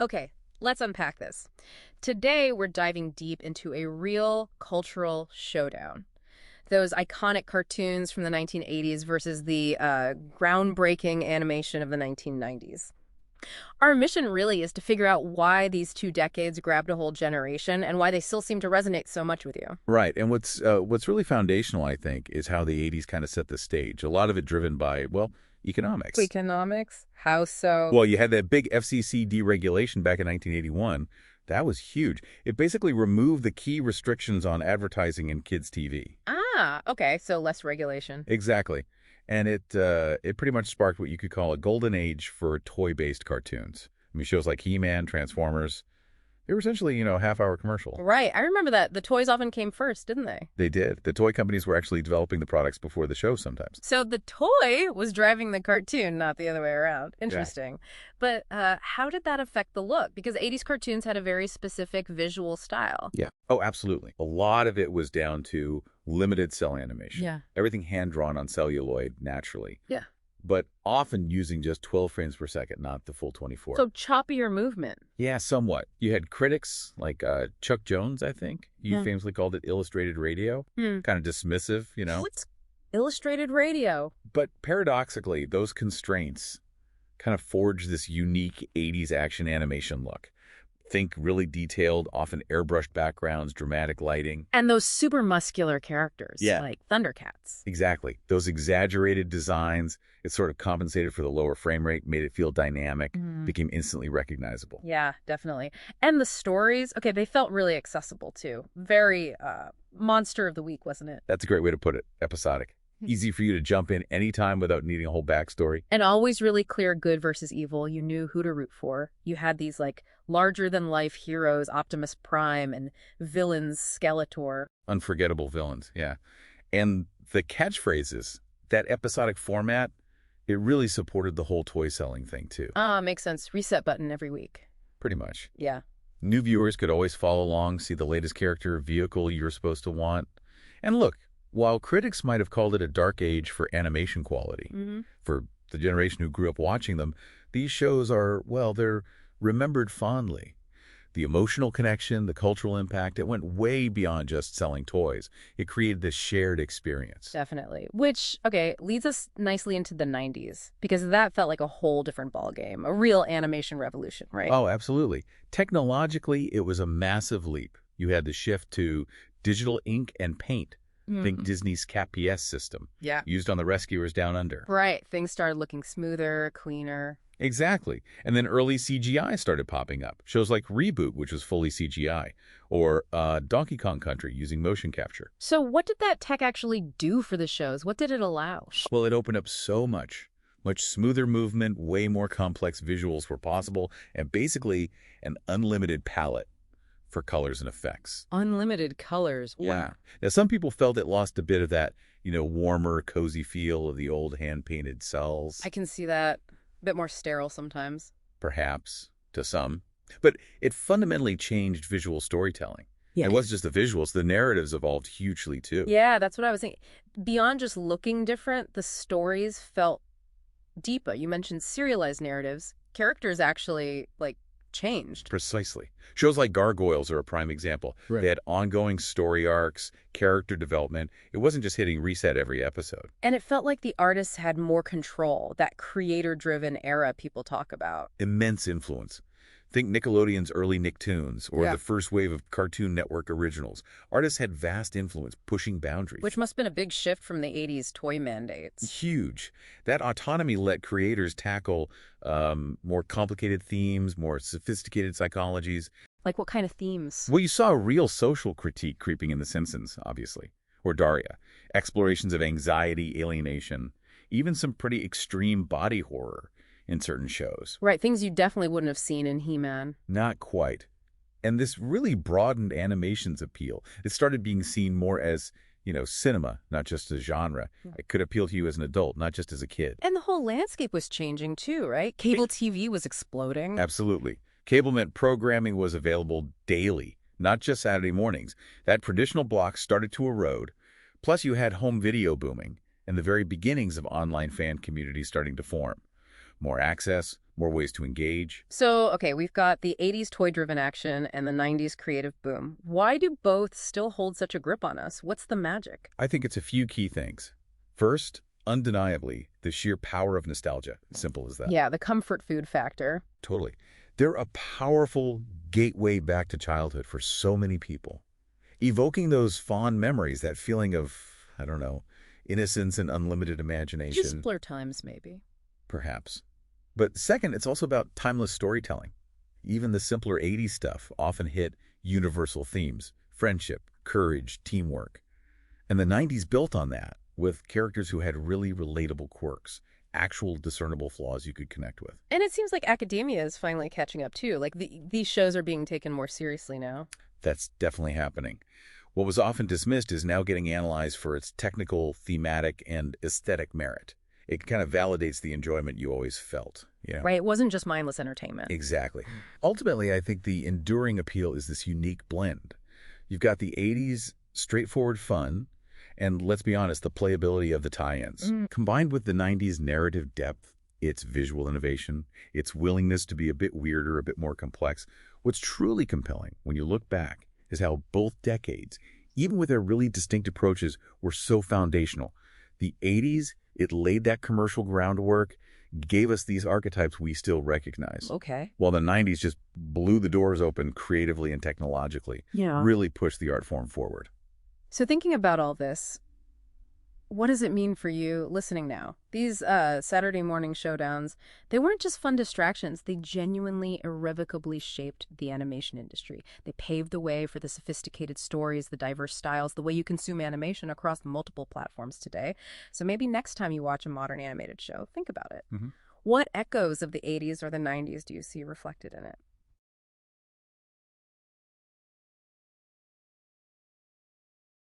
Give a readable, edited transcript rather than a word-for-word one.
Okay, let's unpack this. Today, we're diving deep into a real cultural showdown. Those iconic cartoons from the 1980s versus the groundbreaking animation of the 1990s. Our mission really is to figure out why these two decades grabbed a whole generation and why they still seem to resonate so much with you. Right. And what's really foundational, I think, is how the 80s kind of set the stage. A lot of it driven by, well, economics. Economics? How so? Well, you had that big FCC deregulation back in 1981. That was huge. It basically removed the key restrictions on advertising in kids' TV. Ah, okay, so less regulation. Exactly. And it pretty much sparked what you could call a golden age for toy-based cartoons. I mean, shows like He-Man, Transformers, they were essentially, half-hour commercial. Right, I remember that. The toys often came first, didn't they? They did. The toy companies were actually developing the products before the show sometimes. So the toy was driving the cartoon, not the other way around. Yeah. Interesting. But how did that affect the look? Because 80s cartoons had a very specific visual style. Yeah. Oh, absolutely. A lot of it was down to limited cell animation. Yeah. Everything hand-drawn on celluloid naturally. Yeah. But often using just 12 frames per second, not the full 24. So choppier movement. Yeah, somewhat. You had critics like Chuck Jones, I think. You famously called it illustrated radio. Kind of dismissive, What's illustrated radio? But paradoxically, those constraints kind of forged this unique 80s action animation look. Think really detailed, often airbrushed backgrounds, dramatic lighting. And those super muscular characters, Yeah. like Thundercats. Exactly. Those exaggerated designs, it sort of compensated for the lower frame rate, made it feel dynamic, became instantly recognizable. Yeah, definitely. And the stories, okay, they felt really accessible too. Very monster of the week, wasn't it? That's a great way to put it. Episodic. Easy for you to jump in anytime without needing a whole backstory. And always really clear good versus evil. You knew who to root for. You had these like larger-than-life heroes, Optimus Prime, and villains, Skeletor. Unforgettable villains, yeah. And the catchphrases, that episodic format, it really supported the whole toy selling thing too. Ah, makes sense. Reset button every week. Pretty much. Yeah. New viewers could always follow along, see the latest character, vehicle you're supposed to want. And look, while critics might have called it a dark age for animation quality, for the generation who grew up watching them, these shows are, well, they're remembered fondly. The emotional connection, the cultural impact, it went way beyond just selling toys. It created this shared experience. Definitely. Which, okay, leads us nicely into the 90s, because that felt like a whole different ballgame, a real animation revolution, right? Oh, absolutely. Technologically, it was a massive leap. You had the shift to digital ink and paint. Think Disney's CAP-PS system. Yeah. Used on the Rescuers Down Under. Right. Things started looking smoother, cleaner. Exactly. And then early CGI started popping up. Shows like Reboot, which was fully CGI, or Donkey Kong Country using motion capture. So what did that tech actually do for the shows? What did it allow? Well, it opened up so much. Much smoother movement, way more complex visuals were possible, and basically an unlimited palette for colors and effects. Unlimited colors. Wow. Yeah. Now, some people felt it lost a bit of that, warmer, cozy feel of the old hand-painted cells. I can see that. A bit more sterile sometimes. Perhaps, to some. But it fundamentally changed visual storytelling. Yeah. It wasn't just the visuals. The narratives evolved hugely, too. Yeah, that's what I was thinking. Beyond just looking different, the stories felt deeper. You mentioned serialized narratives. Characters actually, changed. Precisely. Shows like Gargoyles are a prime example. Right. They had ongoing story arcs, character development. It wasn't just hitting reset every episode. And it felt like the artists had more control, that creator-driven era people talk about. Immense influence. Think Nickelodeon's early Nicktoons or the first wave of Cartoon Network originals. Artists had vast influence, pushing boundaries. Which must have been a big shift from the 80s toy mandates. Huge. That autonomy let creators tackle more complicated themes, more sophisticated psychologies. Like what kind of themes? Well, you saw a real social critique creeping in The Simpsons, obviously, or Daria. Explorations of anxiety, alienation, even some pretty extreme body horror in certain shows. Right, things you definitely wouldn't have seen in He-Man. Not quite. And this really broadened animation's appeal. It started being seen more as, cinema, not just a genre. It could appeal to you as an adult, not just as a kid. And the whole landscape was changing too, right? Cable TV was exploding. Absolutely. Cable meant programming was available daily, not just Saturday mornings. That traditional block started to erode. Plus, you had home video booming and the very beginnings of online fan communities starting to form. More access, more ways to engage. So, okay, we've got the 80s toy-driven action and the 90s creative boom. Why do both still hold such a grip on us? What's the magic? I think it's a few key things. First, undeniably, the sheer power of nostalgia. Simple as that. Yeah, the comfort food factor. Totally. They're a powerful gateway back to childhood for so many people. Evoking those fond memories, that feeling of, I don't know, innocence and unlimited imagination. Simpler times, maybe. Perhaps. But second, it's also about timeless storytelling. Even the simpler 80s stuff often hit universal themes: friendship, courage, teamwork. And the 90s built on that, with characters who had really relatable quirks, actual discernible flaws you could connect with. And it seems like academia is finally catching up, too. Like, these shows are being taken more seriously now. That's definitely happening. What was often dismissed is now getting analyzed for its technical, thematic, and aesthetic merit. It kind of validates the enjoyment you always felt. Right, it wasn't just mindless entertainment. Exactly. Ultimately, I think the enduring appeal is this unique blend. You've got the 80s straightforward fun, and let's be honest, the playability of the tie-ins. Combined with the 90s narrative depth, its visual innovation, its willingness to be a bit weirder, a bit more complex. What's truly compelling when you look back is how both decades, even with their really distinct approaches, were so foundational. The 80s, it laid that commercial groundwork, gave us these archetypes we still recognize. Okay. While the 90s just blew the doors open creatively and technologically, really pushed the art form forward. So thinking about all this, what does it mean for you listening now? These Saturday morning showdowns, they weren't just fun distractions. They genuinely, irrevocably shaped the animation industry. They paved the way for the sophisticated stories, the diverse styles, the way you consume animation across multiple platforms today. So maybe next time you watch a modern animated show, think about it. What echoes of the 80s or the 90s do you see reflected in it?